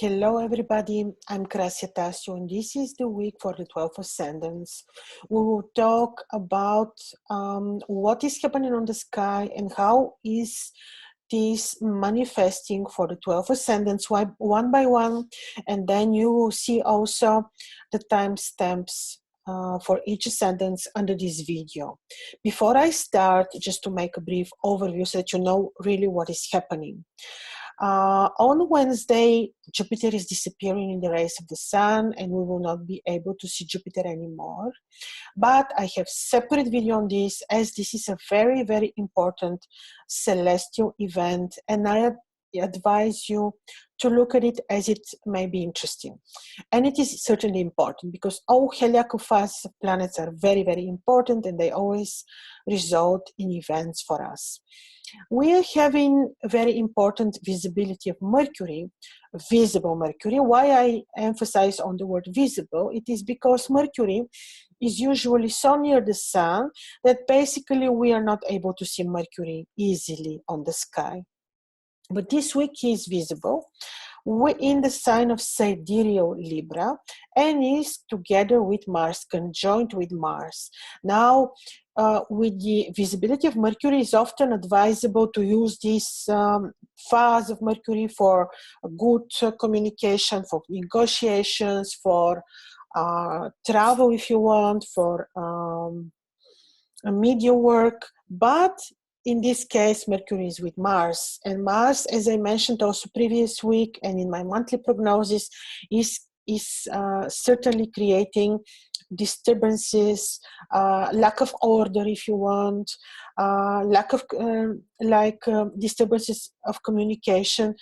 Hello everybody, I'm Gracia Tasio and this is the week for the 12 Ascendants. We will talk about what is happening on the sky and how is this manifesting for the 12 Ascendants one by one, and then you will see also the timestamps for each Ascendant under this video. Before I start, just to make a brief overview so that you know really what is happening. On Wednesday, Jupiter is disappearing in the rays of the sun and we will not be able to see Jupiter anymore. But I have separate video on this, as this is a very, very important celestial event, and I advise you to look at it as it may be interesting. And it is certainly important because all heliacal phases of planets are very, very important and they always result in events for us. We are having very important visibility of Mercury, visible Mercury. Why I emphasize on the word visible, it is because Mercury is usually so near the sun that basically we are not able to see Mercury easily on the sky. But this week he is visible. We're in the sign of Sidereal Libra and is together with Mars, conjoined with Mars. Now, with the visibility of Mercury, it's often advisable to use this phase of Mercury for good communication, for negotiations, for travel if you want, for media work. But in this case, Mercury is with Mars. And Mars, as I mentioned also previous week and in my monthly prognosis, is certainly creating disturbances, lack of order if you want, lack of disturbances of communication,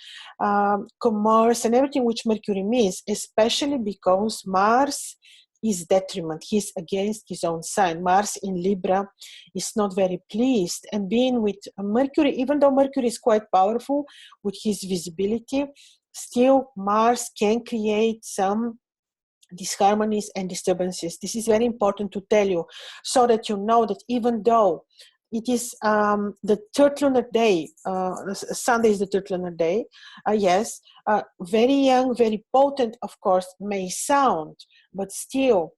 commerce, and everything which Mercury means, especially because Mars is detriment. He's against his own sign. Mars in Libra is not very pleased, and being with Mercury, even though Mercury is quite powerful with his visibility, still Mars can create some disharmonies and disturbances. This is very important to tell you so that you know that even though it is the third lunar day, Sunday is the third lunar day, yes, very young, very potent, of course, may sound, but still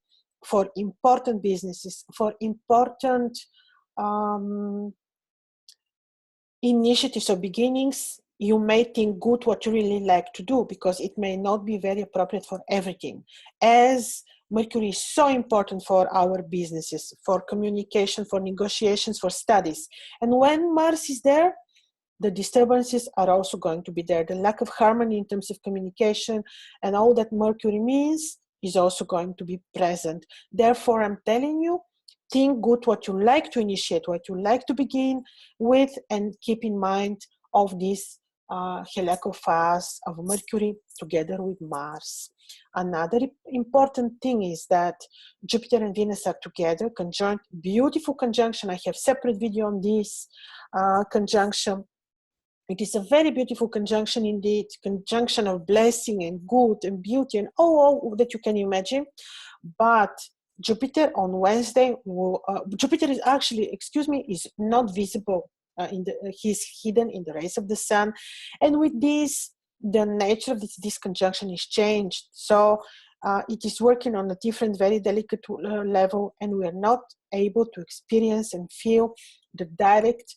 for important businesses, for important initiatives or beginnings, you may think good what you really like to do because it may not be very appropriate for everything. As Mercury is so important for our businesses, for communication, for negotiations, for studies. And when Mars is there, the disturbances are also going to be there. The lack of harmony in terms of communication and all that Mercury means is also going to be present. Therefore, I'm telling you, think good what you like to initiate, what you like to begin with, and keep in mind of this heliacal phase of Mercury together with Mars. Another important thing is that Jupiter and Venus are together, conjunct, beautiful conjunction. I have separate video on this conjunction. It is a very beautiful conjunction indeed, conjunction of blessing and good and beauty and all that you can imagine. But Jupiter on Wednesday, Jupiter is actually, is not visible. He's hidden in the rays of the sun, and with this, the nature of this conjunction is changed. So it is working on a different, very delicate level, and we are not able to experience and feel the direct,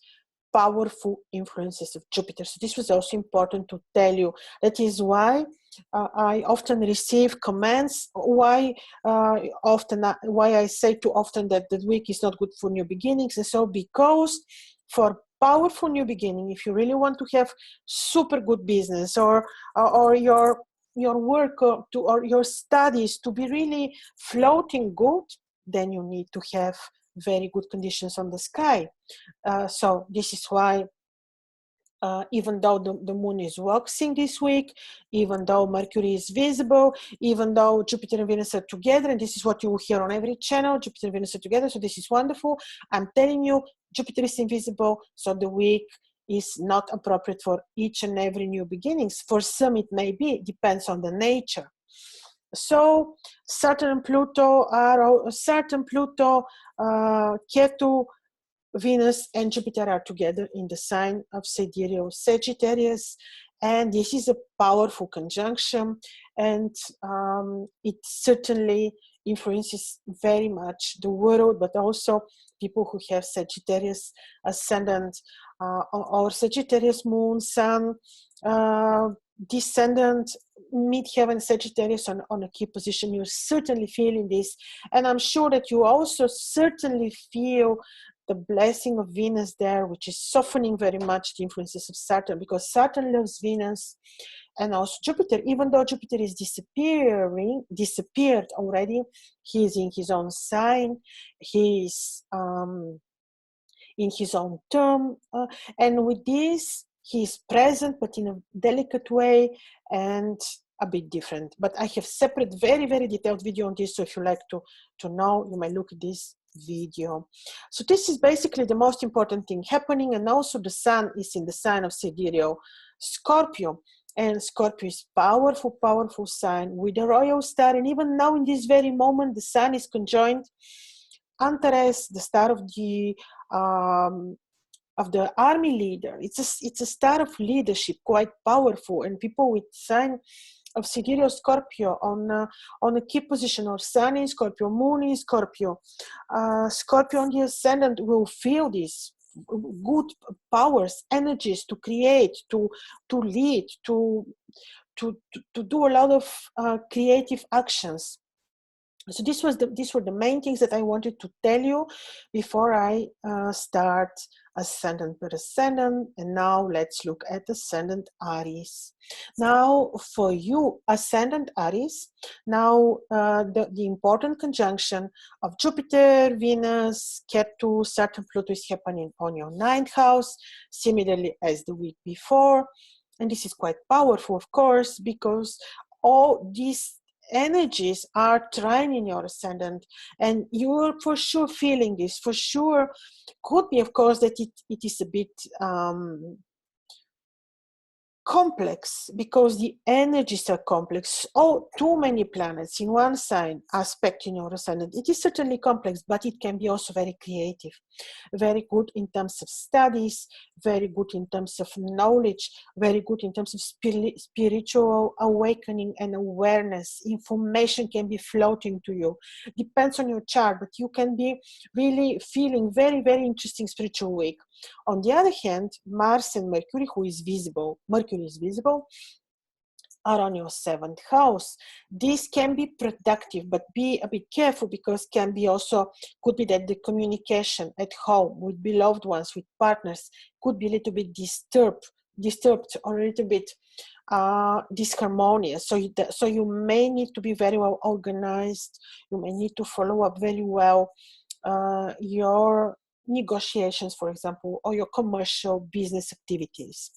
powerful influences of Jupiter. So this was also important to tell you. That is why I often receive comments why I say too often that the week is not good for new beginnings. And so because for powerful new beginning, if you really want to have super good business or your work or your studies to be really floating good, then you need to have very good conditions on the sky. So this is why even though the moon is waxing this week, even though Mercury is visible, even though Jupiter and Venus are together, and this is what you will hear on every channel, Jupiter and Venus are together, so this is wonderful. I'm telling you, Jupiter is invisible, so the week is not appropriate for each and every new beginnings. For some it may be, it depends on the nature. So Saturn and Pluto Ketu, Venus and Jupiter are together in the sign of Sidereal Sagittarius, And this is a powerful conjunction, and it certainly influences very much the world, but also people who have Sagittarius ascendant or Sagittarius moon, sun, descendant, midheaven Sagittarius on a key position. You're certainly feeling this, and I'm sure that you also certainly feel the blessing of Venus there, which is softening very much the influences of Saturn, because Saturn loves Venus, and also Jupiter. Even though Jupiter is disappeared already, he is in his own sign, he is in his own term, and with this he is present, but in a delicate way and a bit different. But I have separate, very, very detailed video on this, so if you like to know, you might look at this video. So this is basically the most important thing happening, and also the sun is in the sign of sidereal Scorpio, and Scorpio is powerful, powerful sign with a royal star, and even now in this very moment the sun is conjoined Antares, the star of the army leader. It's a star of leadership, quite powerful, and people with sign of sidereal Scorpio on a key position, or sun in Scorpio, moon in Scorpio, Scorpio on the ascendant will feel these good powers, energies to create, to lead, to do a lot of creative actions. So these were the main things that I wanted to tell you before I start ascendant per ascendant. And now let's look at ascendant Aries. Now for you, ascendant Aries, now the important conjunction of Jupiter, Venus, Ketu, Saturn, Pluto is happening on your 9th house, similarly as the week before. And this is quite powerful, of course, because all these energies are trying in your ascendant, and you're for sure feeling this. For sure, could be, of course, that it is a bit complex, because the energies are complex. Oh, too many planets in one sign aspect in your ascendant. It is certainly complex, but it can be also very creative, very good in terms of studies, very good in terms of knowledge, very good in terms of spiritual awakening and awareness. Information can be floating to you. Depends on your chart, but you can be really feeling very, very interesting spiritual week. On the other hand, Mars and Mercury, who is visible, Mercury is visible, are on your 7th house. This can be productive, but be a bit careful, because can be also, could be that the communication at home with beloved ones, with partners, could be a little bit disturbed or a little bit disharmonious. So you may need to be very well organized. You may need to follow up very well your negotiations, for example, or your commercial business activities.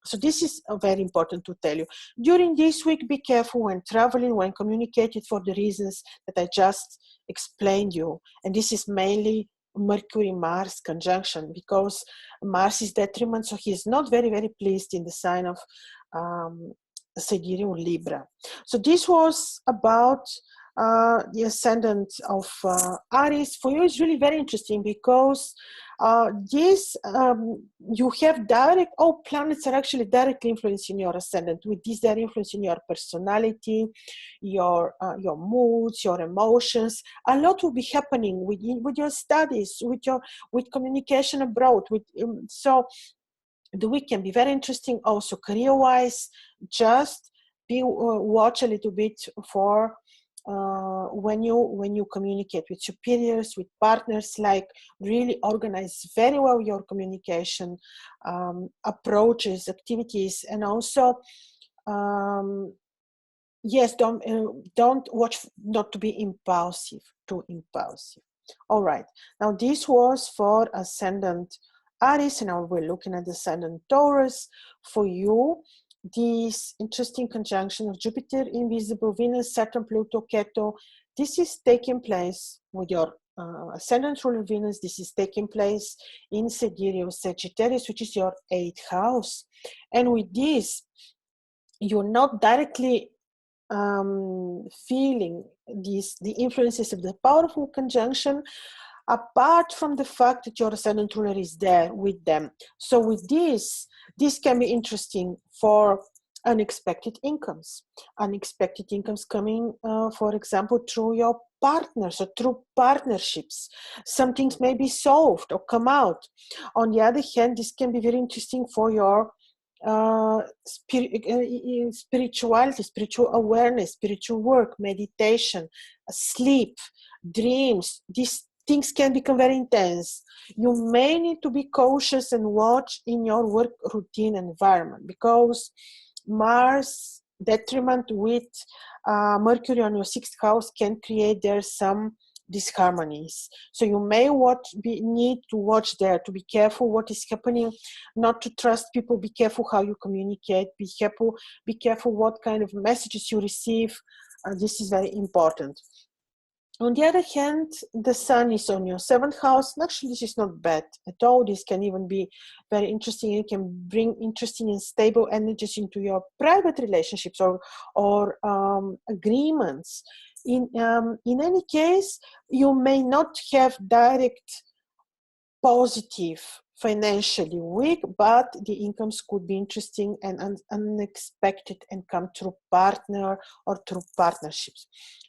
So this is very important to tell you. During this week, be careful when traveling, when communicating, for the reasons that I just explained you. And this is mainly Mercury-Mars conjunction, because Mars is detriment, so he is not very, very pleased in the sign of Sidereal Libra. So this was about the ascendant of Aries. For you, it's really very interesting, because you have direct, all planets are actually directly influencing your ascendant. With this, they're influencing your personality, your moods, your emotions. A lot will be happening with your studies, with communication abroad. So the week can be very interesting. Also career-wise, just watch a little bit for when you communicate with superiors, with partners, like really organize very well your communication, approaches, activities, and also yes, don't watch not to be too impulsive. All right, now this was for ascendant Aries, and now we're looking at the ascendant Taurus. For you, this interesting conjunction of Jupiter, invisible, Venus, Saturn, Pluto, Ketu, this is taking place with your ascendant ruler Venus. This is taking place in sidereal Sagittarius, which is your 8th house. And with this, you're not directly feeling the influences of the powerful conjunction, apart from the fact that your ascendant ruler is there with them. So with this can be interesting for unexpected incomes. Unexpected incomes coming, for example, through your partners or through partnerships. Some things may be solved or come out. On the other hand, this can be very interesting for your spirituality, spiritual awareness, spiritual work, meditation, sleep, dreams. These things can become very intense. You may need to be cautious and watch in your work routine environment, because Mars detriment with Mercury on your 6th house can create there some disharmonies. So you may need to watch there, to be careful what is happening, not to trust people, be careful how you communicate, be careful what kind of messages you receive. This is very important. On the other hand, the Sun is on your 7th house. Actually, this is not bad at all. This can even be very interesting. It can bring interesting and stable energies into your private relationships or agreements. In any case, you may not have direct positive financially week, but the incomes could be interesting and unexpected and come through partner or through partnerships.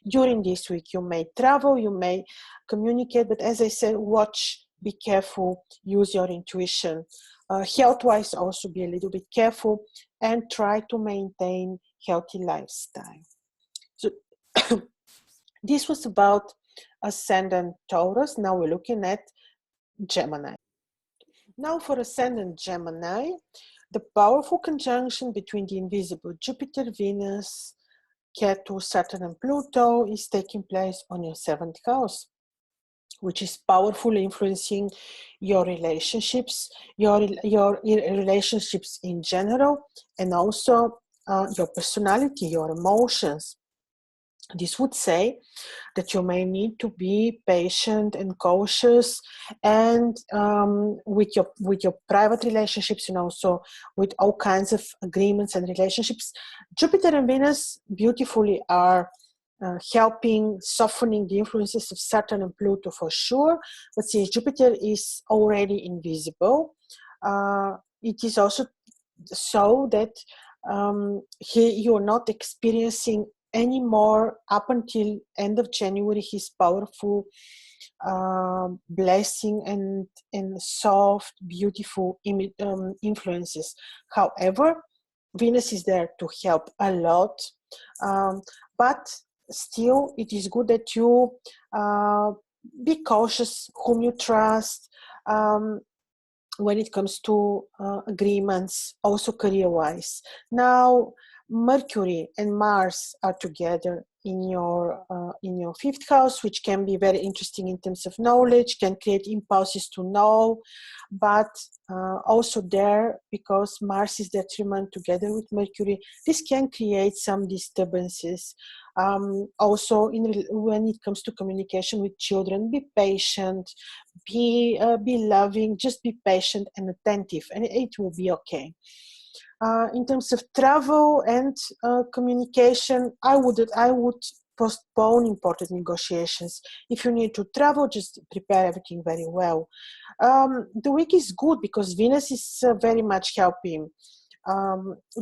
During this week, you may travel, you may communicate, but as I said, watch, be careful, use your intuition. Health-wise, also be a little bit careful and try to maintain healthy lifestyle. So this was about Ascendant Taurus. Now we're looking at Gemini. Now for Ascendant Gemini, the powerful conjunction between the invisible Jupiter, Venus, Ketu, Saturn and Pluto is taking place on your 7th house, which is powerfully influencing your relationships, your relationships in general, and also your personality, your emotions. This would say that you may need to be patient and cautious, and with your private relationships, and also with all kinds of agreements and relationships. Jupiter and Venus beautifully are helping softening the influences of Saturn and Pluto for sure. But since Jupiter is already invisible, it is also so that you're not experiencing anymore up until end of January his powerful blessing and soft, beautiful influences. However, Venus is there to help a lot, but still it is good that you be cautious whom you trust when it comes to agreements, also career-wise. Now, Mercury and Mars are together in your 5th house, which can be very interesting in terms of knowledge, can create impulses to know, but also there, because Mars is detriment together with Mercury, this can create some disturbances. Also, when it comes to communication with children, be patient, be loving, just be patient and attentive, and it will be okay. In terms of travel and communication, I would postpone important negotiations. If you need to travel, just prepare everything very well. The week is good because Venus is very much helping.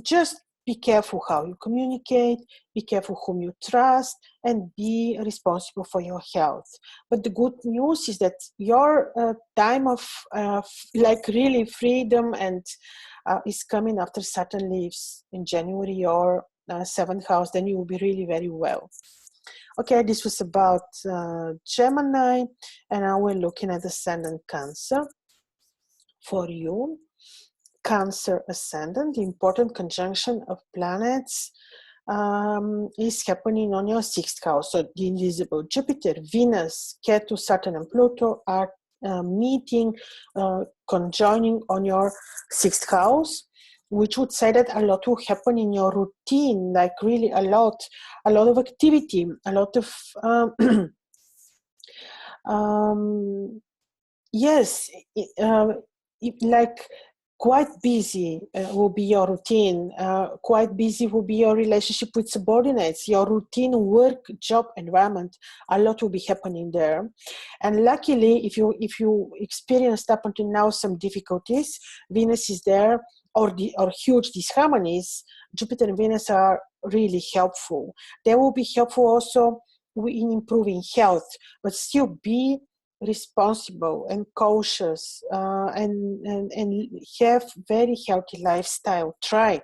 Just be careful how you communicate, be careful whom you trust, and be responsible for your health. But the good news is that your time of like really freedom and is coming after Saturn leaves in January or 7th house, then you will be really very well. Okay, this was about Gemini, and now we're looking at Ascendant Cancer for you. Cancer Ascendant, the important conjunction of planets is happening on your 6th house. So the invisible Jupiter, Venus, Ketu, Saturn and Pluto are meeting, conjoining on your 6th house, which would say that a lot will happen in your routine, like really a lot of activity, a lot of yes, like quite busy will be your routine. Quite busy will be your relationship with subordinates, your routine work, job environment. A lot will be happening there. And luckily, if you experienced up until now some difficulties, Venus is there, or huge disharmonies, Jupiter and Venus are really helpful. They will be helpful also in improving health, but still be responsible and cautious, and have very healthy lifestyle. Try.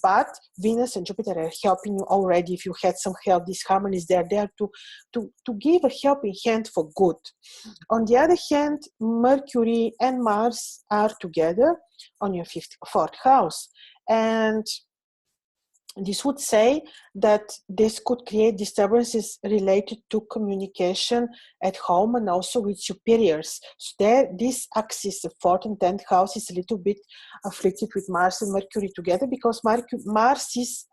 But Venus and Jupiter are helping you already. If you had some health disharmonies, they're there to give a helping hand for good. On the other hand, Mercury and Mars are together on your fourth house, and this would say that this could create disturbances related to communication at home and also with superiors. So this axis, the 4th and 10th house, is a little bit afflicted with Mars and Mercury together, because Mars is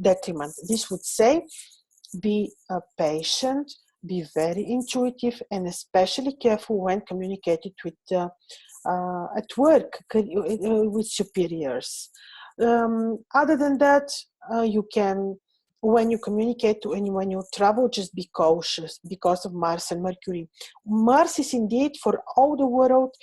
detriment. This would say be patient, be very intuitive, and especially careful when communicated with at work with superiors. Other than that, you can, when you communicate to anyone, you travel, just be cautious because of Mars and Mercury. Mars is indeed for all the world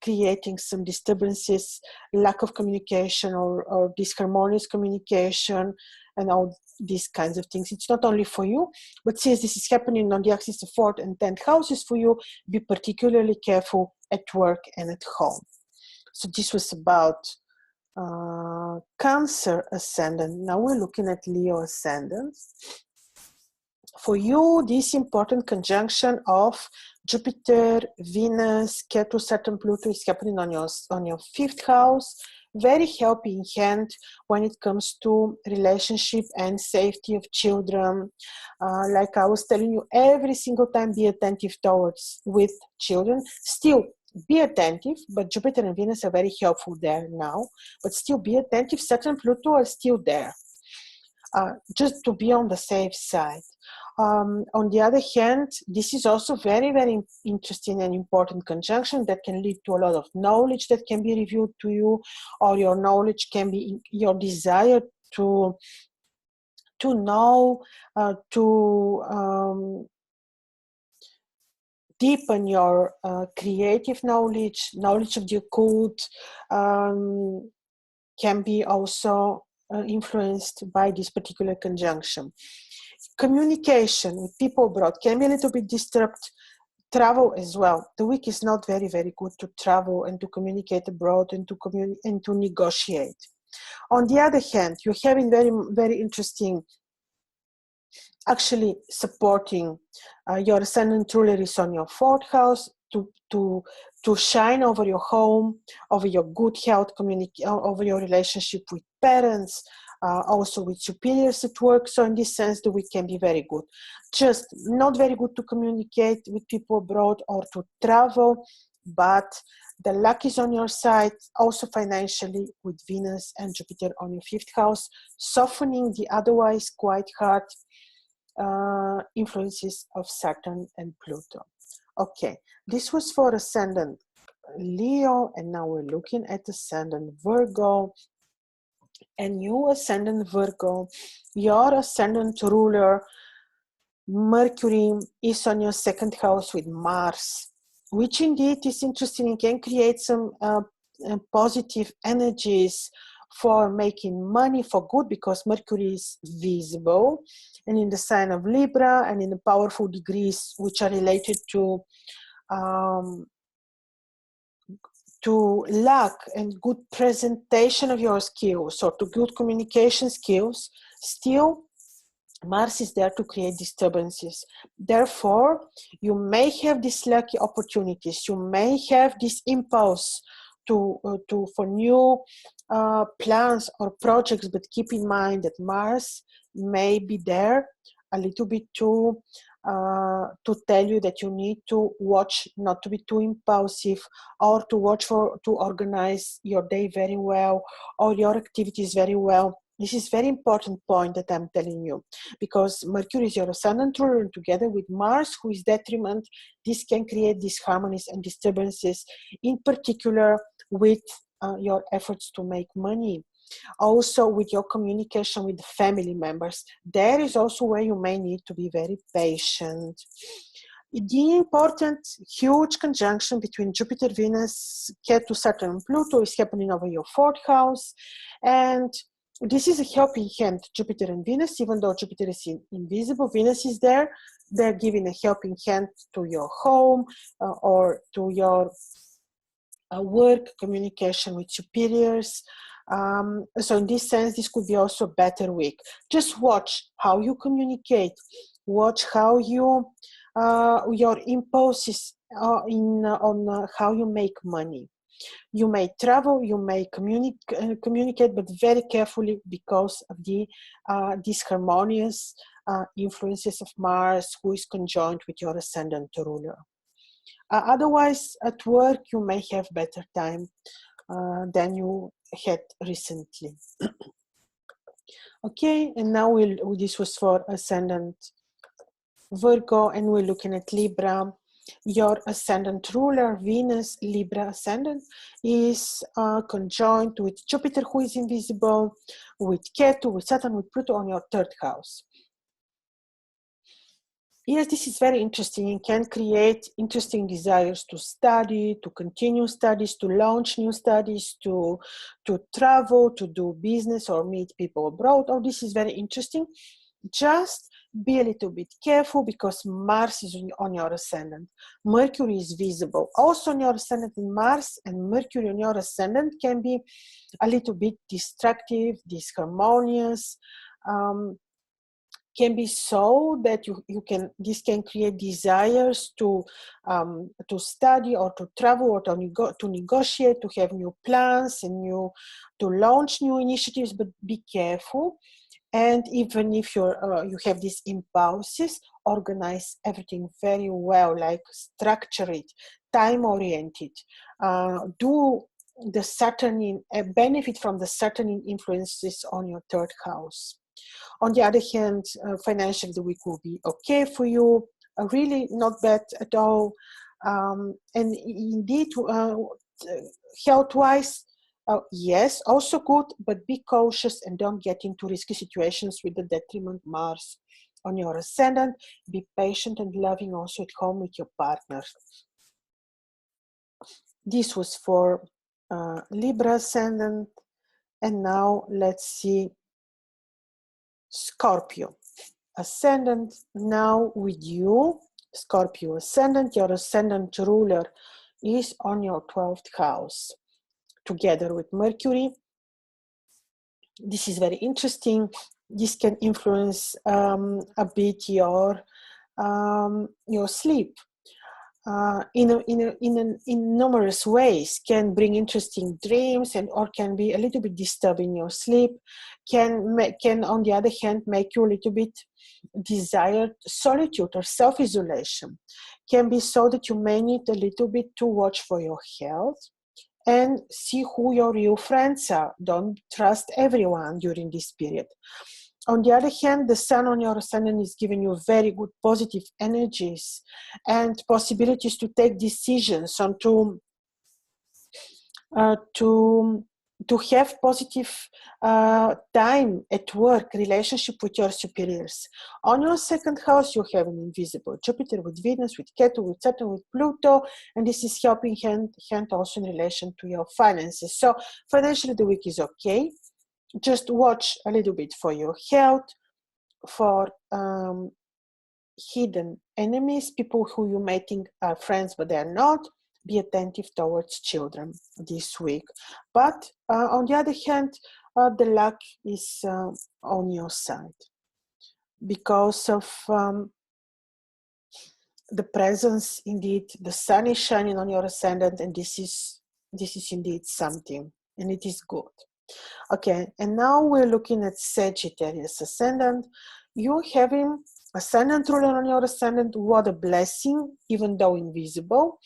creating some disturbances, lack of communication, or disharmonious communication, and all these kinds of things. It's not only for you, but since this is happening on the axis of 4th and 10th houses for you, be particularly careful at work and at home. So this was about Cancer ascendant. Now we're looking at Leo ascendant. For you, this important conjunction of Jupiter, Venus, Ketu, Saturn, Pluto is happening on your 5th house. Very helping hand when it comes to relationship and safety of children. Like I was telling you, every single time be attentive towards with children. Still, be attentive, but Jupiter and Venus are very helpful there now. But still be attentive. Saturn and Pluto are still there, just to be on the safe side. On the other hand, this is also very, very interesting and important conjunction that can lead to a lot of knowledge that can be revealed to you, or your knowledge can be your desire to know, deepen your creative knowledge of the occult, can be also influenced by this particular conjunction. Communication with people abroad can be a little bit disturbed. Travel as well. The week is not very, very good to travel and to communicate abroad and to negotiate. On the other hand, you're having very, very interesting, actually supporting your ascendant ruler is on your 4th house to shine over your home, over your good health, over your relationship with parents, also with superiors at work. So in this sense, the week can be very good. Just not very good to communicate with people abroad or to travel, but the luck is on your side, also financially with Venus and Jupiter on your 5th house, softening the otherwise quite hard influences of Saturn and Pluto. Okay, this was for ascendant Leo, and now we're looking at ascendant Virgo. And you ascendant Virgo, your ascendant ruler Mercury is on your 2nd house with Mars, which indeed is interesting and can create some positive energies for making money for good, because Mercury is visible and in the sign of Libra and in the powerful degrees which are related to luck and good presentation of your skills, or to good communication skills. Still, Mars is there to create disturbances. Therefore, you may have these lucky opportunities. You may have this impulse for new plans or projects, but keep in mind that Mars may be there a little bit to tell you that you need to watch not to be too impulsive, or to watch to organize your day very well or your activities very well. This is very important point that I'm telling you, because Mercury is your ascendant ruler, and together with Mars, who is detriment, this can create disharmonies and disturbances, in particular with your efforts to make money. Also with your communication with the family members. There is also where you may need to be very patient. The important huge conjunction between Jupiter, Venus, Ketu, Saturn, and Pluto is happening over your 4th house. And this is a helping hand, Jupiter and Venus, even though Jupiter is invisible, Venus is there. They're giving a helping hand to your home or to your work, communication with superiors. So in this sense, this could be also a better week. Just watch how you communicate, watch how you, your impulses on how you make money. You may travel, you may communicate, but very carefully because of the disharmonious influences of Mars, who is conjoined with your ascendant ruler. Otherwise, at work, you may have better time than you had recently. Okay, and now this was for ascendant Virgo, and we're looking at Libra. Your ascendant ruler, Venus, Libra ascendant, is conjoined with Jupiter, who is invisible, with Ketu, with Saturn, with Pluto on your 3rd house. Yes, this is very interesting. It can create interesting desires to study, to continue studies, to launch new studies, to travel, to do business or meet people abroad. Oh, this is very interesting. Just be a little bit careful because Mars is on your ascendant. Mercury is visible also on your ascendant, and Mars and Mercury on your ascendant can be a little bit destructive, disharmonious. Can be so that this can create desires to study or to travel or to negotiate, to have new plans and to launch new initiatives, but be careful. And even if you have these impulses, organize everything very well, like structure it, time-oriented. Do the Saturn benefit from the Saturn influences on your 3rd house. On the other hand, financially the week will be okay for you, really not bad at all. And indeed, health-wise, yes, also good, but be cautious and don't get into risky situations with the detriment Mars on your ascendant. Be patient and loving also at home with your partner. This was for Libra ascendant. And now let's see Scorpio ascendant. Now with you, Scorpio ascendant, your ascendant ruler is on your 12th house together with Mercury. This is very interesting. This can influence a bit your sleep in numerous ways. Can bring interesting dreams or can be a little bit disturbing your sleep. Can on the other hand make you a little bit desire solitude or self-isolation. Can be so that you may need a little bit to watch for your health and see who your real friends are. Don't trust everyone during this period. On the other hand, the Sun on your ascendant is giving you very good positive energies and possibilities to take decisions and to have positive time at work, relationship with your superiors. On your 2nd house, you have an invisible Jupiter with Venus, with Ketu, with Saturn, with Pluto, and this is helping hand also in relation to your finances. So financially, the week is okay. Just watch a little bit for your health, for hidden enemies, people who you may think are friends, but they're not. Be attentive towards children this week. But on the other hand, the luck is on your side because of the presence. Indeed, the sun is shining on your ascendant, and this is indeed something, and it is good. Okay, and now we're looking at Sagittarius ascendant. You're having ascendant ruler on your ascendant. What a blessing, even though invisible.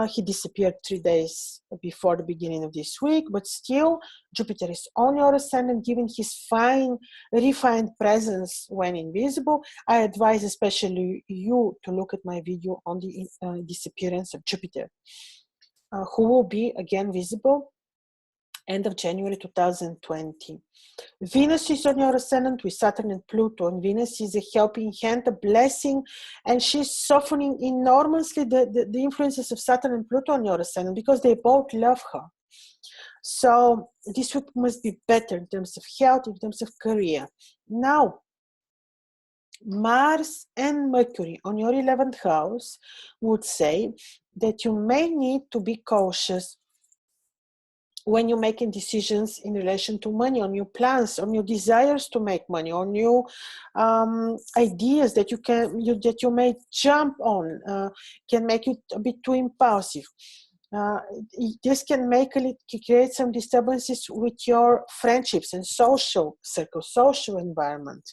He disappeared 3 days before the beginning of this week, but still Jupiter is on your ascendant, giving his fine, refined presence when invisible. I advise especially you to look at my video on the disappearance of Jupiter, who will be again visible end of January 2020. Venus is on your ascendant with Saturn and Pluto, and Venus is a helping hand, a blessing, and she's softening enormously the influences of Saturn and Pluto on your ascendant because they both love her. So this week must be better in terms of health, in terms of career. Now, Mars and Mercury on your 11th house would say that you may need to be cautious when you're making decisions in relation to money, on your plans, on your desires to make money, on your ideas that you may jump on, can make you a bit too impulsive. This can create some disturbances with your friendships and social circle, social environment.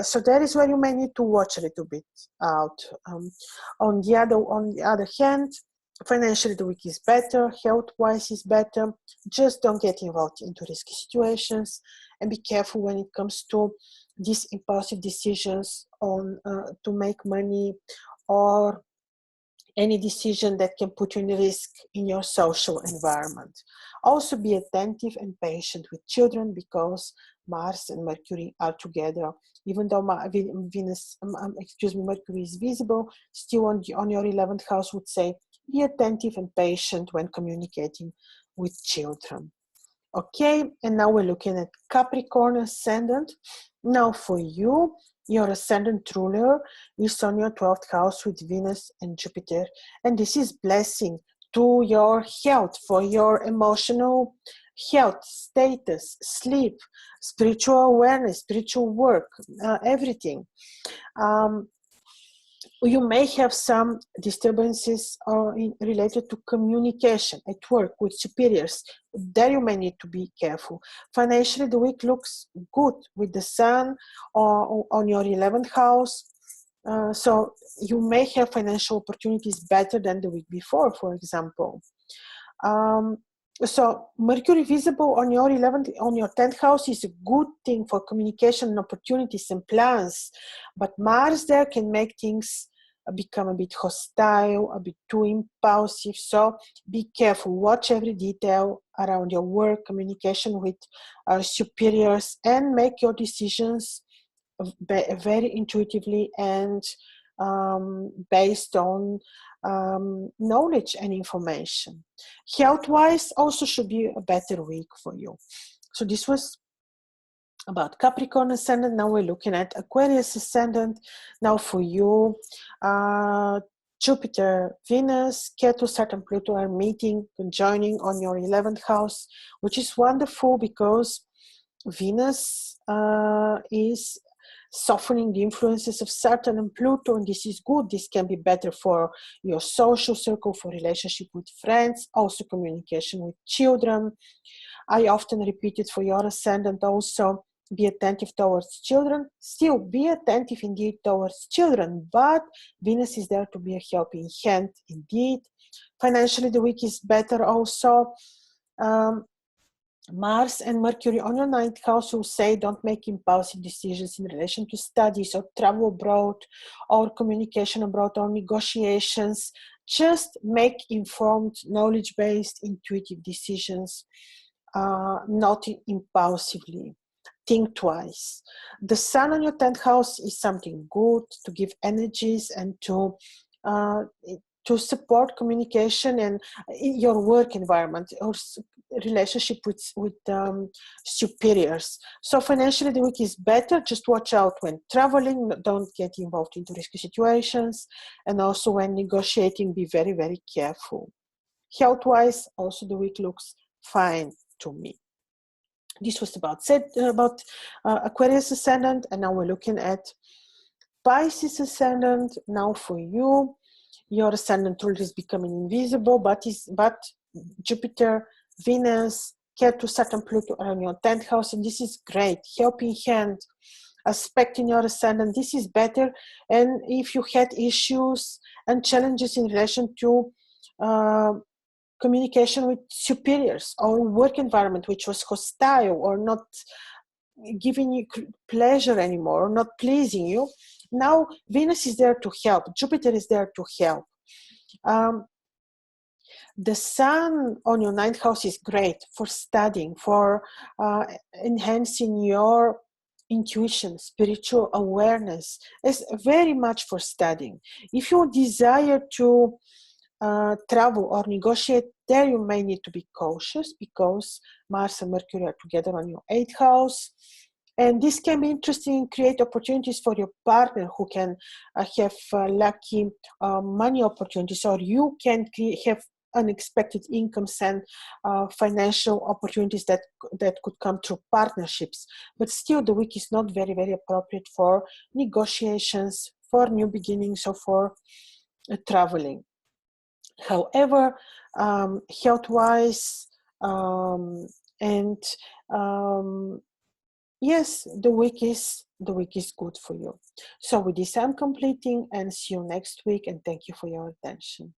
So that is where you may need to watch a little bit out. On the other hand, financially the week is better, health-wise is better. Just don't get involved into risky situations and be careful when it comes to these impulsive decisions on to make money or any decision that can put you in risk in your social environment. Also be attentive and patient with children because Mars and Mercury are together. Even though Mercury is visible, still on your 11th house would say, be attentive and patient when communicating with children. Okay, and now we're looking at Capricorn ascendant. Now for you, your ascendant ruler is on your 12th house with Venus and Jupiter. And this is blessing to your health, for your emotional health, status, sleep, spiritual awareness, spiritual work, everything. You may have some disturbances related to communication at work with superiors. There you may need to be careful. Financially, the week looks good with the sun on your 11th house. So you may have financial opportunities better than the week before, for example. So Mercury visible on your 10th house is a good thing for communication and opportunities and plans, but Mars there can make things become a bit hostile, a bit too impulsive. So be careful, watch every detail around your work, communication with superiors, and make your decisions very intuitively and based on knowledge and information. Health-wise also should be a better week for you. So this was about Capricorn ascendant. Now we're looking at Aquarius ascendant. Now for you, Jupiter, Venus, Ketu, Saturn, Pluto are meeting, conjoining on your 11th house, which is wonderful because Venus is softening the influences of Saturn and Pluto, and this is good. This can be better for your social circle, for relationship with friends, also communication with children. I often repeat it for your ascendant also. Be attentive towards children. Still, be attentive indeed towards children, but Venus is there to be a helping hand indeed. Financially, the week is better also. Mars and Mercury on your 9th house will say don't make impulsive decisions in relation to studies or travel abroad or communication abroad or negotiations. Just make informed, knowledge-based, intuitive decisions, not impulsively. Think twice. The sun on your 10th house is something good to give energies and to support communication and your work environment or relationship with superiors. So financially the week is better. Just watch out when traveling, don't get involved into risky situations, and also when negotiating, be very, very careful. Health-wise, also the week looks fine to me. This was about Aquarius ascendant, and now we're looking at Pisces ascendant. Now for you, your ascendant ruler is becoming invisible, but Jupiter, Venus, Ketu, Saturn, Pluto are in your 10th house, and this is great. Helping hand aspect in your ascendant, this is better. And if you had issues and challenges in relation to communication with superiors or work environment which was hostile or not giving you pleasure anymore or not pleasing you, now Venus is there to help. Jupiter is there to help. The sun on your ninth house is great for studying, for enhancing your intuition, spiritual awareness. It's very much for studying. If you desire to travel or negotiate, there you may need to be cautious because Mars and Mercury are together on your 8th house. And this can be interesting, create opportunities for your partner who can have lucky money opportunities, or you can have unexpected incomes and financial opportunities that could come through partnerships. But still, the week is not very, very appropriate for negotiations, for new beginnings, or for traveling. However, health-wise, and yes, the week is good for you. So with this, I'm completing, and see you next week, and thank you for your attention.